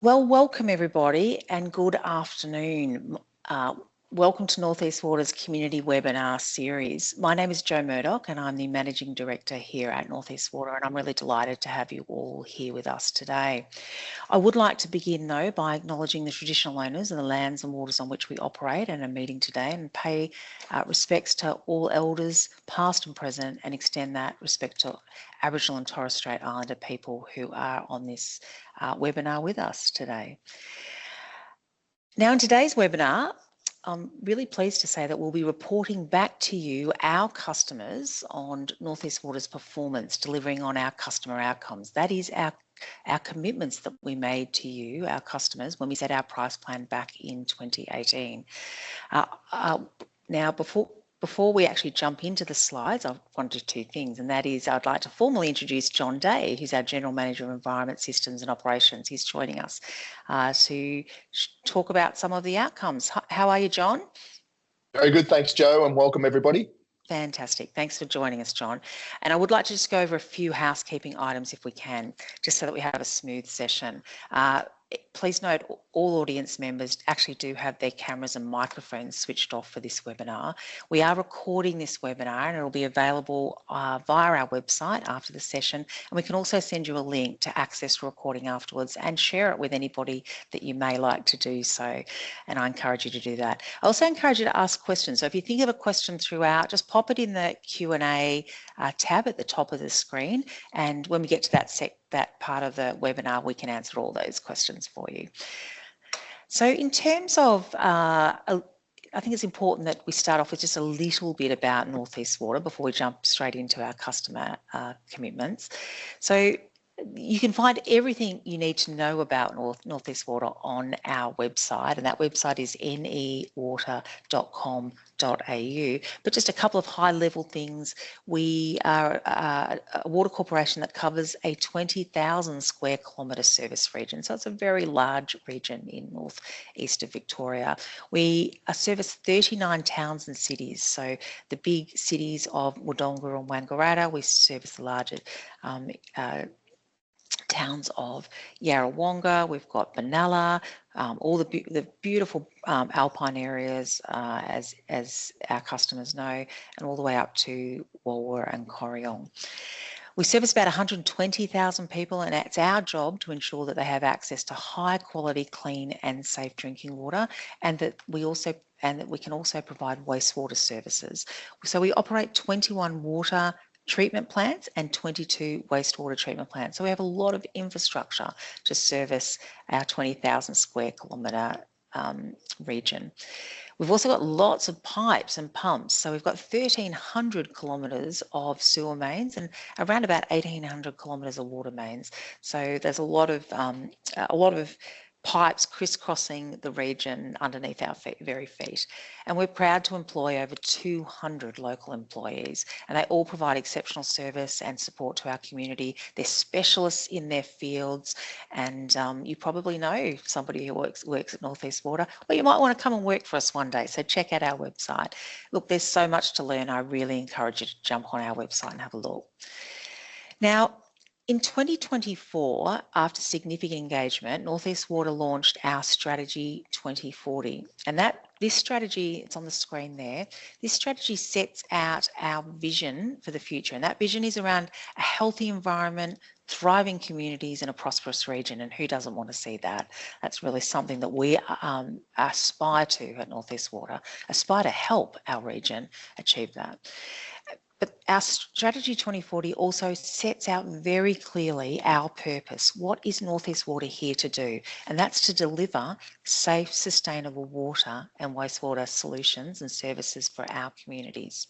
Well, welcome everybody and good afternoon. Welcome to North East Water's community webinar series. My name is Jo Murdoch and I'm the Managing Director here at North East Water, and I'm really delighted to have you all here with us today. I would like to begin though by acknowledging the traditional owners of the lands and waters on which we operate and are meeting today, and pay respects to all elders past and present, and extend that respect to Aboriginal and Torres Strait Islander people who are on this webinar with us today. Now, in today's webinar, I'm really pleased to say that we'll be reporting back to you, our customers, on North East Water's performance, delivering on our customer outcomes. That is our commitments that we made to you, our customers, when we set our price plan back in 2018. Now, before we actually jump into the slides, I want to do two things, and that is I'd like to formally introduce John Day, who's our General Manager of Environment Systems and Operations. He's joining us to talk about some of the outcomes. How are you, John? Very good, thanks, Jo, and welcome everybody. Fantastic. Thanks for joining us, John. And I would like to just go over a few housekeeping items if we can, just so that we have a smooth session. Please note all audience members actually do have their cameras and microphones switched off for this webinar. We are recording this webinar and it will be available via our website after the session, and we can also send you a link to access the recording afterwards and share it with anybody that you may like to do so, and I encourage you to do that. I also encourage you to ask questions, so if you think of a question throughout, just pop it in the Q&A tab at the top of the screen, and when we get to that part of the webinar, we can answer all those questions for you. So in terms of, I think it's important that we start off with just a little bit about North East Water before we jump straight into our customer commitments. So you can find everything you need to know about North East Water on our website, and that website is newater.com.au. But just a couple of high-level things. We are a water corporation that covers a 20,000 square kilometre service region, so it's a very large region in northeast of Victoria. We service 39 towns and cities, so the big cities of Wodonga and Wangaratta. We service the larger towns of Yarrawonga, we've got Benalla, all the beautiful alpine areas, as our customers know, and all the way up to Walwa and Corryong. We service about 120,000 people, and it's our job to ensure that they have access to high quality, clean and safe drinking water, and that we can also provide wastewater services. So we operate 21 water treatment plants and 22 wastewater treatment plants. So we have a lot of infrastructure to service our 20,000 square kilometre region. We've also got lots of pipes and pumps. So we've got 1,300 kilometres of sewer mains and around about 1,800 kilometres of water mains. So there's a lot of pipes crisscrossing the region underneath our very feet. And we're proud to employ over 200 local employees, and they all provide exceptional service and support to our community. They're specialists in their fields, and you probably know somebody who works at North East Water, or you might want to come and work for us one day, so check out our website. Look, there's so much to learn. I really encourage you to jump on our website and have a look. Now, in 2024, after significant engagement, North East Water launched our Strategy 2040. And this strategy, it's on the screen there, this strategy sets out our vision for the future. And that vision is around a healthy environment, thriving communities and a prosperous region. And who doesn't want to see that? That's really something that we aspire to at North East Water, aspire to help our region achieve that. But our Strategy 2040 also sets out very clearly our purpose. What is North East Water here to do? And that's to deliver safe, sustainable water and wastewater solutions and services for our communities.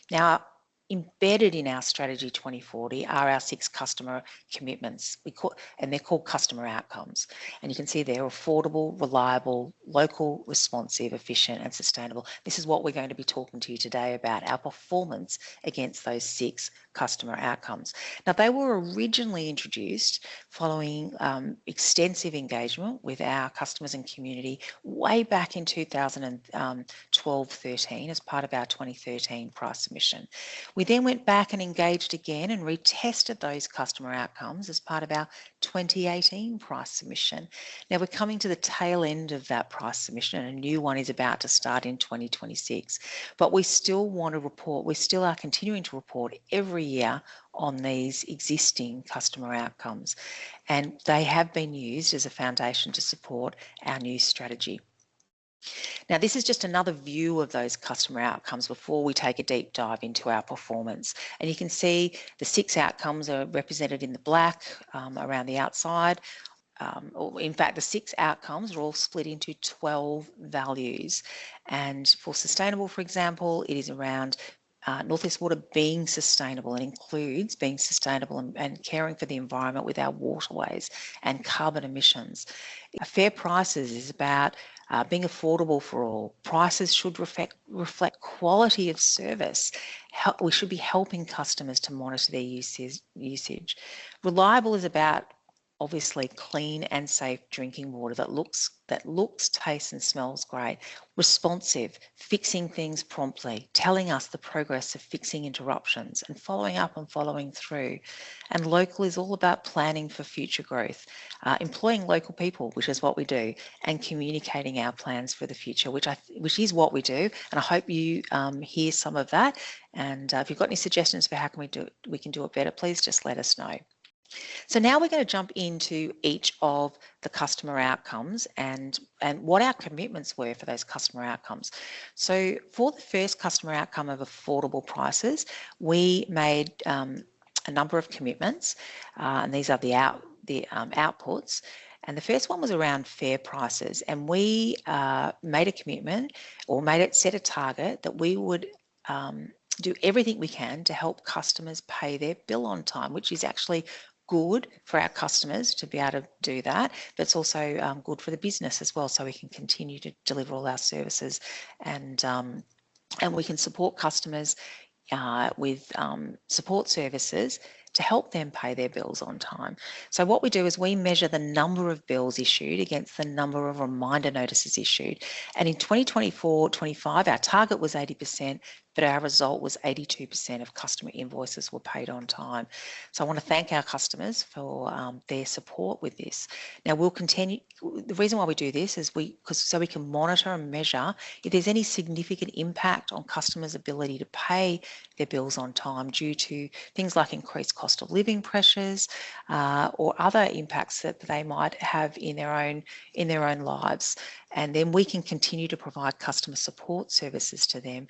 Now, embedded in our Strategy 2040 are our 6 customer commitments, and they're called customer outcomes. And you can see they're affordable, reliable, local, responsive, efficient and sustainable. This is what we're going to be talking to you today about, our performance against those 6 customer outcomes. Now, they were originally introduced following extensive engagement with our customers and community way back in 2012 12-13 as part of our 2013 price submission. We then went back and engaged again and retested those customer outcomes as part of our 2018 price submission. Now we're coming to the tail end of that price submission, and a new one is about to start in 2026. But we still want to report, we still are continuing to report every year on these existing customer outcomes, and they have been used as a foundation to support our new strategy. Now, this is just another view of those customer outcomes before we take a deep dive into our performance. And you can see the 6 outcomes are represented in the black around the outside. In fact, the 6 outcomes are all split into 12 values. And for sustainable, for example, it is around North East Water being sustainable, and includes being sustainable and caring for the environment with our waterways and carbon emissions. Fair prices is about being affordable for all. Prices should reflect quality of service. We should be helping customers to monitor their usage. Reliable is about obviously clean and safe drinking water that looks, tastes and smells great. Responsive, fixing things promptly, telling us the progress of fixing interruptions and following up and following through. And local is all about planning for future growth, employing local people, which is what we do, and communicating our plans for the future, which is what we do. And I hope you hear some of that. And if you've got any suggestions for how we can do it better, please just let us know. So now we're going to jump into each of the customer outcomes and what our commitments were for those customer outcomes. So for the first customer outcome of affordable prices, we made a number of commitments, and these are the outputs. And the first one was around fair prices, and we made a commitment, or set a target that we would do everything we can to help customers pay their bill on time, which is actually good for our customers to be able to do that, but it's also good for the business as well, so we can continue to deliver all our services, and we can support customers with support services to help them pay their bills on time. So what we do is we measure the number of bills issued against the number of reminder notices issued. And in 2024-25, our target was 80%, but our result was 82% of customer invoices were paid on time. So I want to thank our customers for their support with this. Now we'll continue. The reason why we do this is so we can monitor and measure if there's any significant impact on customers' ability to pay their bills on time due to things like increased cost of living pressures or other impacts that they might have in their own lives. And then we can continue to provide customer support services to them,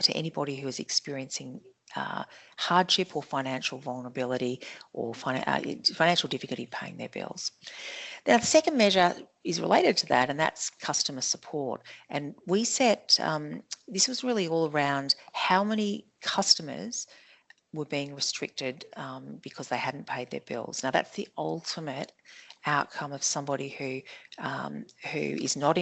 to anybody who is experiencing hardship or financial vulnerability or financial difficulty paying their bills. Now, the second measure is related to that, and that's customer support. And we set, this was really all around how many customers were being restricted because they hadn't paid their bills. Now, that's the ultimate outcome of somebody who is not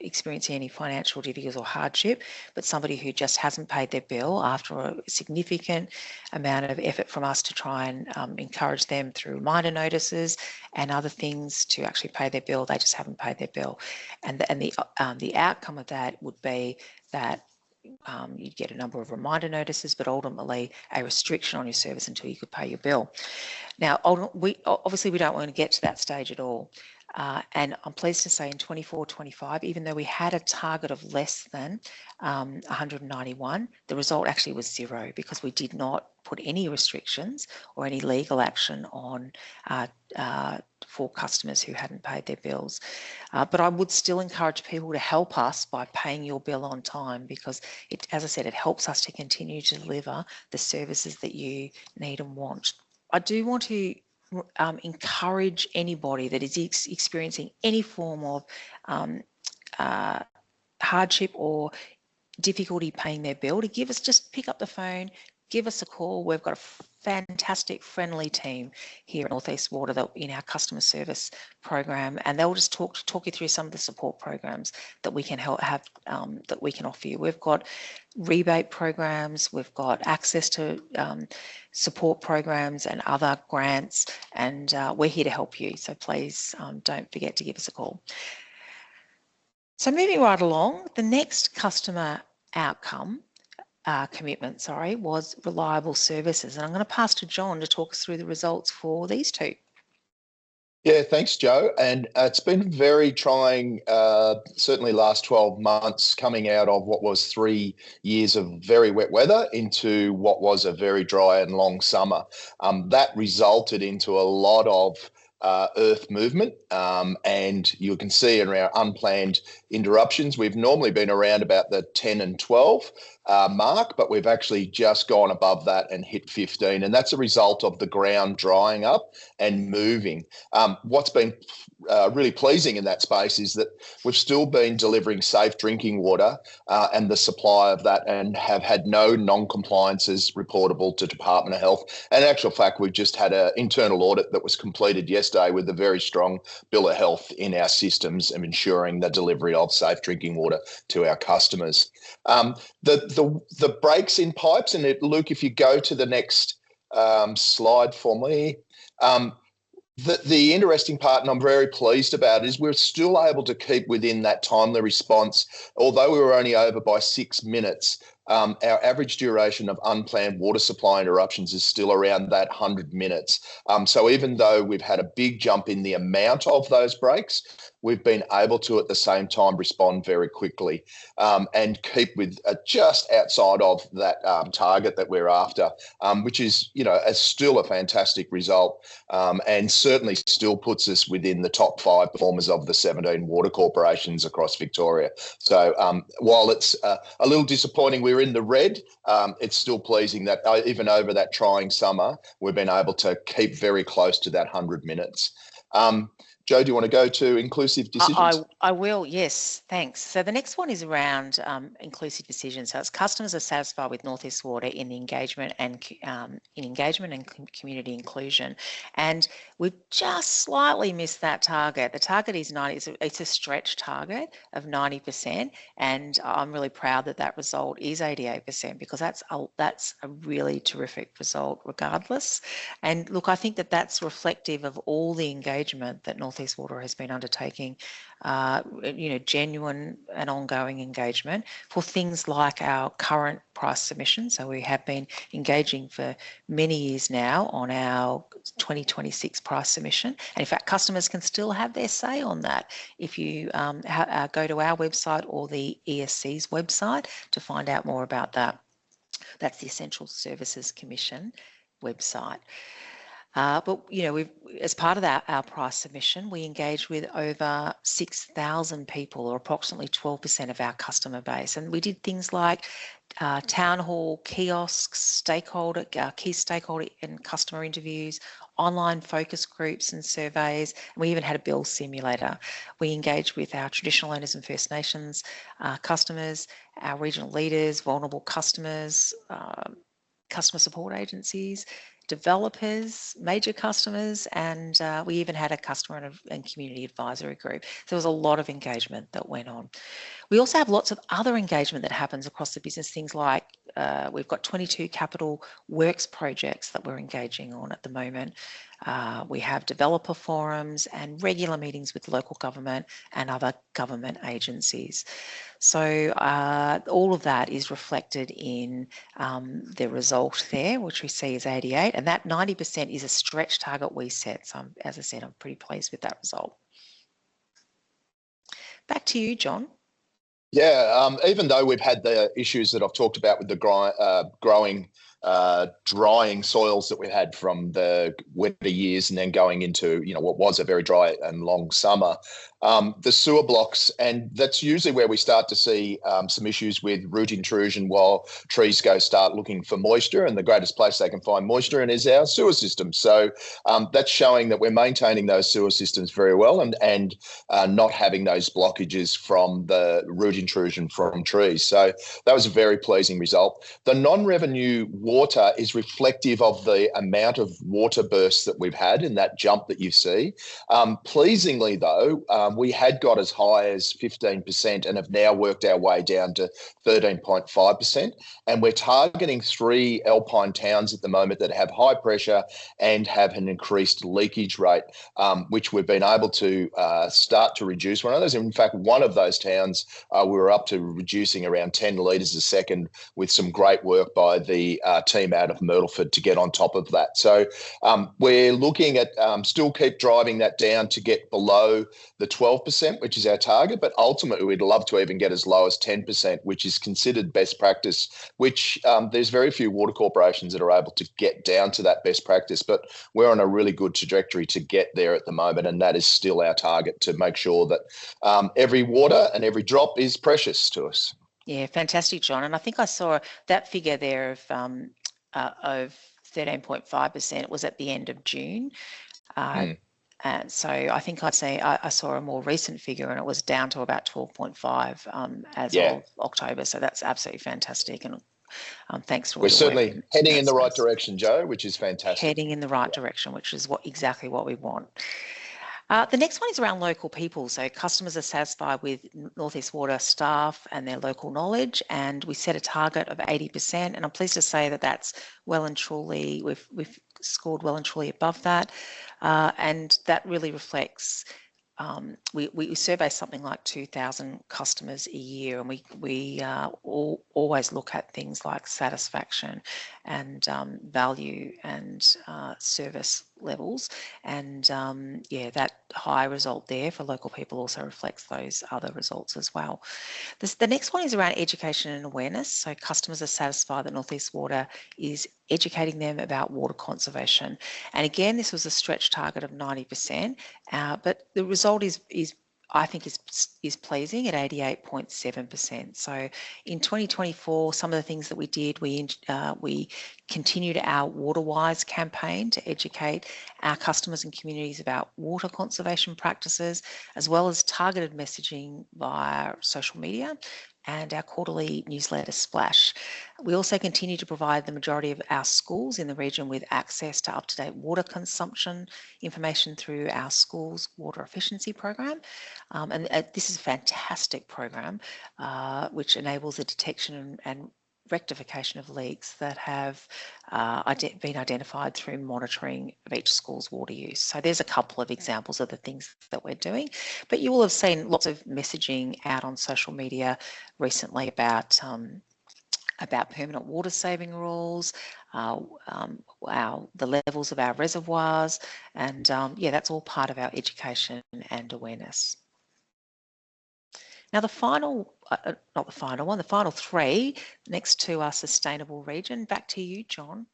experiencing any financial difficulties or hardship, but somebody who just hasn't paid their bill after a significant amount of effort from us to try and encourage them through reminder notices and other things to actually pay their bill. They just haven't paid their bill, and the outcome of that would be that you'd get a number of reminder notices, but ultimately a restriction on your service until you could pay your bill. Now, obviously we don't want to get to that stage at all. And I'm pleased to say in 24-25, even though we had a target of less than 191, the result actually was 0, because we did not put any restrictions or any legal action on for customers who hadn't paid their bills. But I would still encourage people to help us by paying your bill on time, because as I said, it helps us to continue to deliver the services that you need and want. I do want to encourage anybody that is experiencing any form of hardship or difficulty paying their bill to just pick up the phone, give us a call. We've got a fantastic, friendly team here at North East Water in our customer service program, and they'll just talk you through some of the support programs that we can that we can offer you. We've got rebate programs, we've got access to support programs and other grants, and we're here to help you. So please don't forget to give us a call. So moving right along, the next customer outcome commitment, was reliable services. And I'm going to pass to John to talk us through the results for these two. Yeah, thanks, Joe. And it's been very trying, certainly last 12 months, coming out of what was 3 years of very wet weather into what was a very dry and long summer. That resulted into a lot of earth movement, and you can see in our unplanned interruptions, we've normally been around about the 10 and 12 mark, but we've actually just gone above that and hit 15, and that's a result of the ground drying up and moving. What's been really pleasing in that space is that we've still been delivering safe drinking water and the supply of that, and have had no non-compliances reportable to Department of Health. And in actual fact, we've just had an internal audit that was completed yesterday with a very strong bill of health in our systems of ensuring the delivery of safe drinking water to our customers. The breaks in pipes, and Luke, if you go to the next slide for me, the interesting part, and I'm very pleased about, is we're still able to keep within that timely response. Although we were only over by 6 minutes, our average duration of unplanned water supply interruptions is still around that 100 minutes. So even though we've had a big jump in the amount of those breaks, we've been able to at the same time respond very quickly and keep with just outside of that target that we're after, which is, still a fantastic result, and certainly still puts us within the top 5 performers of the 17 water corporations across Victoria. So while it's a little disappointing we're in the red, it's still pleasing that even over that trying summer, we've been able to keep very close to that 100 minutes. Joe, do you want to go to inclusive decisions? I will, yes, thanks. So the next one is around inclusive decisions. So it's customers are satisfied with North East Water in the engagement and community inclusion. And we've just slightly missed that target. The target is 90. It's a stretch target of 90%, and I'm really proud that that result is 88%, because that's a really terrific result regardless. And look, I think that that's reflective of all the engagement that North East Water has been undertaking, genuine and ongoing engagement for things like our current price submission. So we have been engaging for many years now on our 2026 price submission. And in fact, customers can still have their say on that if you go to our website or the ESC's website to find out more about that. That's the Essential Services Commission website. But, as part of our price submission, we engaged with over 6,000 people, or approximately 12% of our customer base. And we did things like town hall, kiosks, key stakeholder and customer interviews, online focus groups and surveys. And we even had a bill simulator. We engaged with our traditional owners and First Nations customers, our regional leaders, vulnerable customers, customer support agencies, developers, major customers, and we even had a customer and community advisory group. There was a lot of engagement that went on. We also have lots of other engagement that happens across the business, things like we've got 22 capital works projects that we're engaging on at the moment. We have developer forums and regular meetings with local government and other government agencies. So all of that is reflected in the result there, which we see is 88, and that 90% is a stretch target we set. So as I said, I'm pretty pleased with that result. Back to you, John. Yeah, even though we've had the issues that I've talked about with the drying soils that we had from the wetter years and then going into what was a very dry and long summer, the sewer blocks, and that's usually where we start to see some issues with root intrusion while trees start looking for moisture, and the greatest place they can find moisture is our sewer system. So that's showing that we're maintaining those sewer systems very well and not having those blockages from the root intrusion from trees. So that was a very pleasing result. The non-revenue water is reflective of the amount of water bursts that we've had in that jump that you see. Pleasingly, though, we had got as high as 15% and have now worked our way down to 13.5%. And we're targeting 3 alpine towns at the moment that have high pressure and have an increased leakage rate, which we've been able to start to reduce. One of those, in fact, one of those towns, we were up to reducing around 10 litres a second with some great work by the team out of Myrtleford to get on top of that. So we're looking at still keep driving that down to get below the 12%, which is our target, but ultimately we'd love to even get as low as 10%, which is considered best practice, which there's very few water corporations that are able to get down to that best practice, but we're on a really good trajectory to get there at the moment, and that is still our target, to make sure that every water and every drop is precious to us. Yeah, fantastic, John. And I think I saw that figure there of 13.5% was at the end of June. And so I think I'd say I saw a more recent figure, and it was down to about 12.5 as of October. So that's absolutely fantastic. And thanks for all We're your certainly work heading in the right direction, Joe, which is fantastic. Heading in the right direction, which is exactly what we want. The next one is around local people. So customers are satisfied with North East Water staff and their local knowledge, and we set a target of 80%. And I'm pleased to say that that's well and truly, we've scored well and truly above that. And that really reflects, we survey something like 2,000 customers a year, and we always look at things like satisfaction and value and service levels. And that high result there for local people also reflects those other results as well. The next one is around education and awareness. So customers are satisfied that North East Water is educating them about water conservation. And again, this was a stretch target of 90%, but the result is I think is pleasing at 88.7%. So in 2024, some of the things that we did, we continued our WaterWise campaign to educate our customers and communities about water conservation practices, as well as targeted messaging via social media and our quarterly newsletter Splash. We also continue to provide the majority of our schools in the region with access to up-to-date water consumption information through our schools water efficiency program. And this is a fantastic program which enables the detection and rectification of leaks that have been identified through monitoring of each school's water use. So there's a couple of examples of the things that we're doing, but you will have seen lots of messaging out on social media recently about permanent water saving rules, the levels of our reservoirs, and that's all part of our education and awareness. Now, the final three, next to our sustainable region. Back to you, John.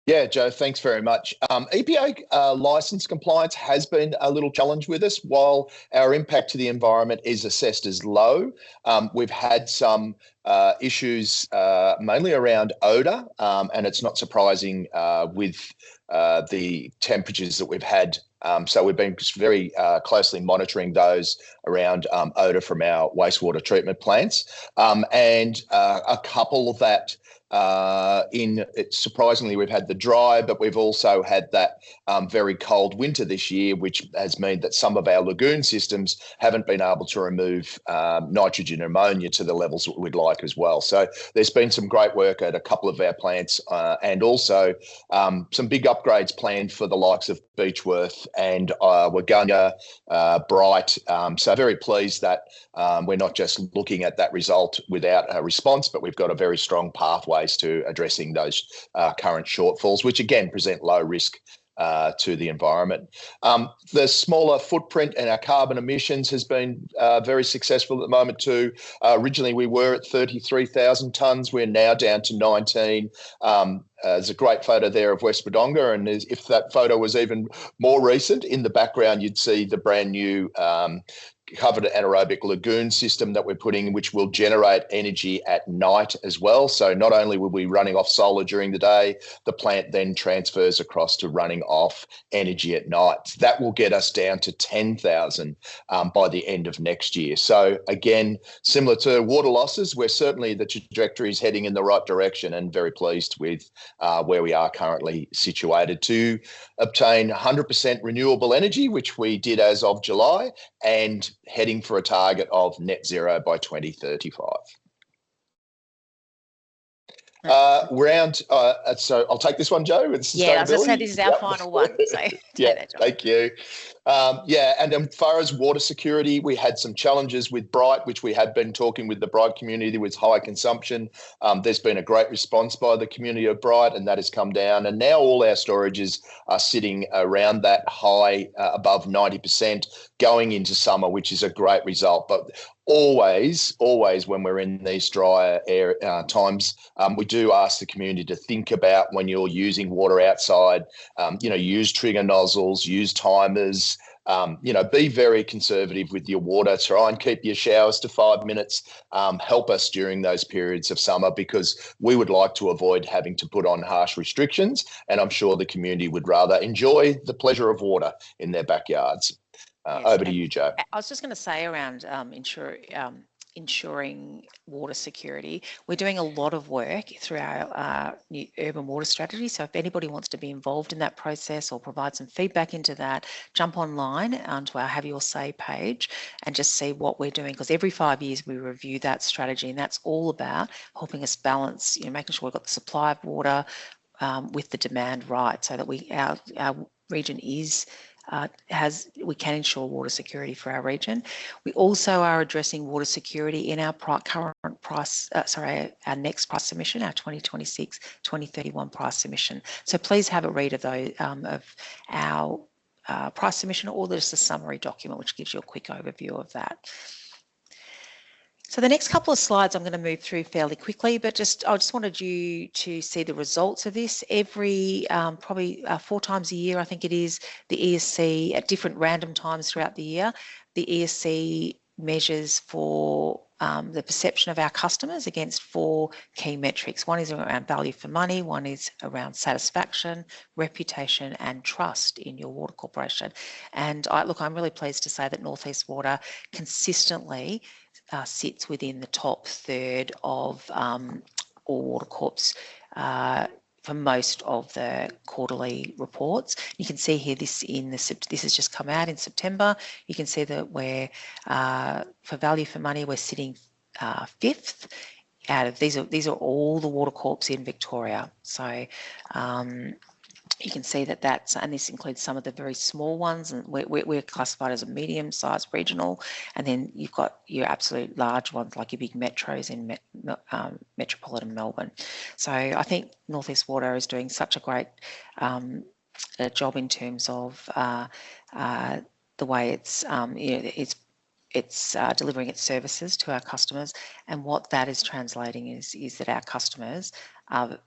Yeah, Joe, thanks very much. EPA licence compliance has been a little challenge with us. While our impact to the environment is assessed as low, we've had some issues mainly around odour, and it's not surprising with the temperatures that we've had. So we've been very closely monitoring those around odour from our wastewater treatment plants, and a couple of that. Surprisingly, we've had the dry, but we've also had that very cold winter this year, which has meant that some of our lagoon systems haven't been able to remove nitrogen and ammonia to the levels that we'd like as well. So there's been some great work at a couple of our plants, and also some big upgrades planned for the likes of Beechworth and Wagga, Bright. So very pleased that we're not just looking at that result without a response, but we've got a very strong pathways to addressing those current shortfalls, which again present low risk to the environment. The smaller footprint and our carbon emissions has been very successful at the moment too. Originally we were at 33,000 tonnes. We're now down to 19. There's a great photo there of West Wodonga, and if that photo was even more recent, in the background you'd see the brand new covered anaerobic lagoon system that we're putting, which will generate energy at night as well. So not only will we be running off solar during the day, the plant then transfers across to running off energy at night. That will get us down to 10,000 by the end of next year. So again, similar to water losses, we're certainly, the trajectory is heading in the right direction, and very pleased with where we are currently situated to obtain 100% renewable energy, which we did as of July, and heading for a target of net zero by 2035. So I'll take this one, Joe, with sustainability. Yeah, as I said, this is our final one. So yeah, thank you. And as far as water security, we had some challenges with Bright, which we had been talking with the Bright community with high consumption. There's been a great response by the community of Bright, and that has come down. And now all our storages are sitting around that high, above 90% going into summer, which is a great result. But always when we're in these drier times, we do ask the community to think about when you're using water outside, use trigger nozzles, use timers, be very conservative with your water. Try and keep your showers to 5 minutes. Help us during those periods of summer, because we would like to avoid having to put on harsh restrictions. And I'm sure the community would rather enjoy the pleasure of water in their backyards. Yes, over to you, Joe. I was just going to say around ensuring water security, we're doing a lot of work through our new urban water strategy. So if anybody wants to be involved in that process or provide some feedback into that, jump online onto our Have Your Say page and just see what we're doing, because every 5 years we review that strategy, and that's all about helping us balance, making sure we've got the supply of water with the demand right, so that our region is we can ensure water security for our region. We also are addressing water security in our our next price submission, our 2026-2031 price submission. So please have a read of those of our price submission, or there's a summary document which gives you a quick overview of that. So the next couple of slides I'm going to move through fairly quickly, but I just wanted you to see the results of this. Every probably 4 times a year, I think it is, the ESC at different random times throughout the year, the ESC measures for the perception of our customers against 4 key metrics. One is around value for money, one is around satisfaction, reputation and trust in your water corporation. And I'm really pleased to say that North East Water consistently sits within the top third of all water corps for most of the quarterly reports. You can see here this has just come out in September. You can see that we're for value for money, we're sitting 5th out of these are all the water corps in Victoria. So you can see and this includes some of the very small ones, and we're classified as a medium-sized regional, and then you've got your absolute large ones like your big metros in metropolitan Melbourne. So I think North East Water is doing such a great job in terms of the way it's delivering its services to our customers, and what that is translating is that our customers are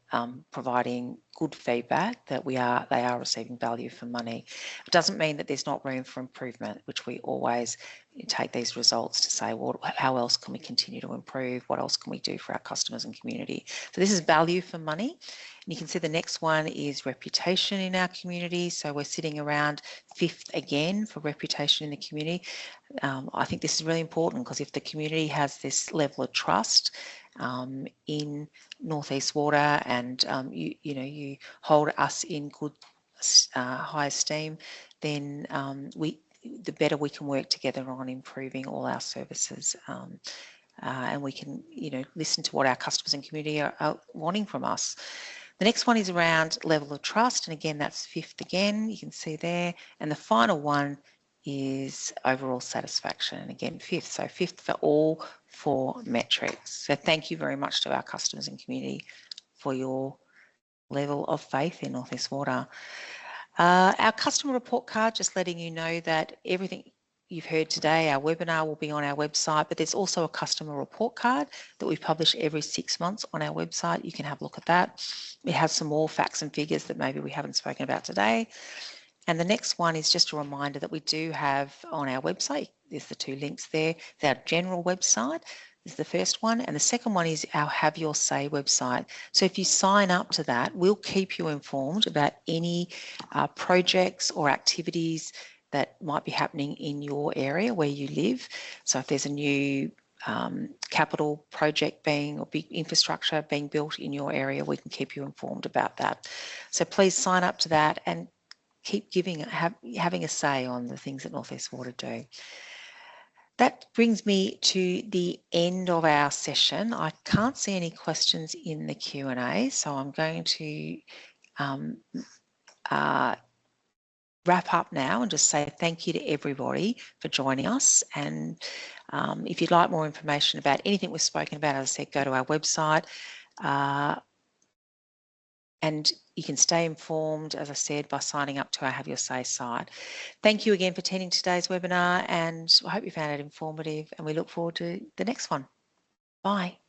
providing good feedback that they are receiving value for money. It doesn't mean that there's not room for improvement, which we always take these results to say, well, how else can we continue to improve? What else can we do for our customers and community? So this is value for money. And you can see the next one is reputation in our community. So we're sitting around 5th again for reputation in the community. I think this is really important, because if the community has this level of trust in North East Water, and you hold us in good high esteem, then the better we can work together on improving all our services, and we can listen to what our customers and community are wanting from us. The next one is around level of trust, and again that's 5th again, you can see there, and the final one is overall satisfaction, and again 5th, so 5th for all 4 metrics. So thank you very much to our customers and community for your level of faith in North East Water. Our customer report card, just letting you know that everything you've heard today, our webinar will be on our website, but there's also a customer report card that we publish every 6 months on our website. You can have a look at that. It has some more facts and figures that maybe we haven't spoken about today. And the next one is just a reminder that we do have on our website, there's the 2 links there, it's our general website. This is the first one, and the second one is our Have Your Say website. So if you sign up to that, we'll keep you informed about any projects or activities that might be happening in your area where you live. So if there's a new capital project or big infrastructure being built in your area, we can keep you informed about that. So please sign up to that and keep having a say on the things that North West Water do. That brings me to the end of our session. I can't see any questions in the Q&A, so I'm going to wrap up now and just say thank you to everybody for joining us. And if you'd like more information about anything we've spoken about, as I said, go to our website. And you can stay informed, as I said, by signing up to our Have Your Say site. Thank you again for attending today's webinar, and I hope you found it informative, and we look forward to the next one. Bye.